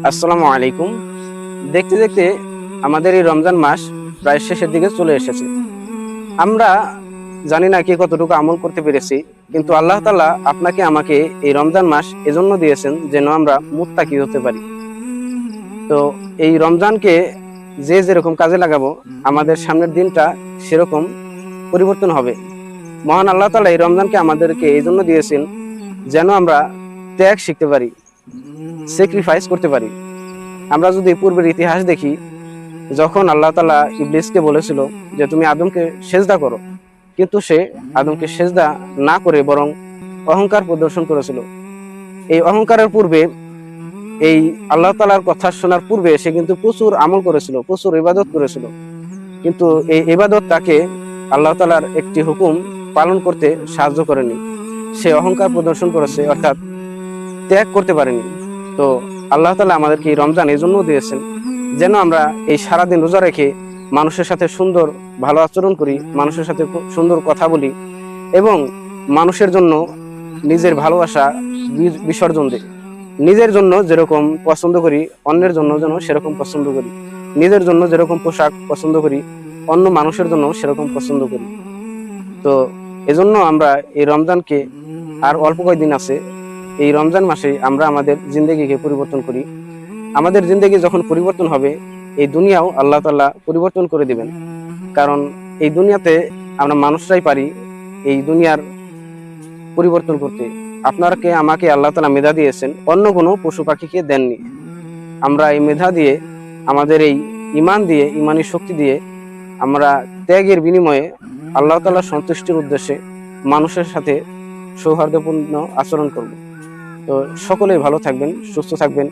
আসসালামু আলাইকুম। দেখতে দেখতে আমাদের এই রমজান মাস প্রায় শেষের দিকে চলে এসেছে। আমরা জানি না কে কতটুকু আমল করতে পেরেছি, কিন্তু আল্লাহ তাআলা আপনাকে আমাকে এই রমজান মাস এজন্য দিয়েছেন যেন আমরা মুত্তাকি হতে পারি। তো এই রমজানকে যে যেরকম কাজে লাগাবো, আমাদের সামনের দিনটা সেরকম পরিবর্তন হবে। মহান আল্লাহ তাআলা এই রমজানকে আমাদেরকে এই জন্য দিয়েছেন যেন আমরা ত্যাগ শিখতে পারি, স্যাক্রিফাইস করতে পারি। আমরা যদি পূর্বের ইতিহাস দেখি, যখন আল্লাহ তাআলা ইবলিসকে বলেছিল যে তুমি আদমকে সেজদা করো, কিন্তু সে আদমকে সেজদা না করে বরং অহংকার প্রদর্শন করেছিল। এই অহংকারের পূর্বে, এই আল্লাহ তাআলার কথা শোনার পূর্বে সে কিন্তু প্রচুর আমল করেছিল, প্রচুর ইবাদত করেছিল। কিন্তু এই ইবাদত তাকে আল্লাহ তাআলার একটি হুকুম পালন করতে সাহায্য করেনি। সে অহংকার প্রদর্শন করেছে, অর্থাৎ ত্যাগ করতে পারেনি। তো আল্লাহ তাআলা আমাদেরকে এই রমজান এই জন্য দিয়েছেন যেন আমরা এই সারাদিন রোজা রেখে মানুষের সাথে সুন্দর ভালো আচরণ করি, মানুষের সাথে সুন্দর কথা বলি এবং মানুষের জন্য নিজের ভালোবাসা বিসর্জন দিই। নিজের জন্য যেরকম পছন্দ করি, অন্যের জন্য যেন সেরকম পছন্দ করি। নিজের জন্য যেরকম পোশাক পছন্দ করি, অন্য মানুষের জন্য সেরকম পছন্দ করি। তো এজন্য আমরা এই রমজানকে, আর অল্প কয়েকদিন আছে, এই রমজান মাসে আমরা আমাদের জিন্দেগিকে পরিবর্তন করি। আমাদের জিন্দেগি যখন পরিবর্তন হবে, এই দুনিয়াও আল্লাহ তাআলা পরিবর্তন করে দিবেন। কারণ এই দুনিয়াতে আমরা মানুষরাই পারি এই দুনিয়ার পরিবর্তন করতে। আপনাকে আমাকে আল্লাহ তাআলা মেধা দিয়েছেন, অন্য কোনো পশু পাখিকে দেননি। আমরা এই মেধা দিয়ে, আমাদের এই ঈমান দিয়ে, ঈমানি শক্তি দিয়ে আমরা ত্যাগের বিনিময়ে আল্লাহ তাআলার সন্তুষ্টির উদ্দেশ্যে মানুষের সাথে সৌহার্দ্যপূর্ণ আচরণ করব। তো সকলেই ভালো থাকবেন, সুস্থ থাকবেন,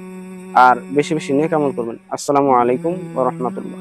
আর বেশি বেশি নেক আমল করবেন। আসসালামু আলাইকুম ওয়া রাহমাতুল্লাহ।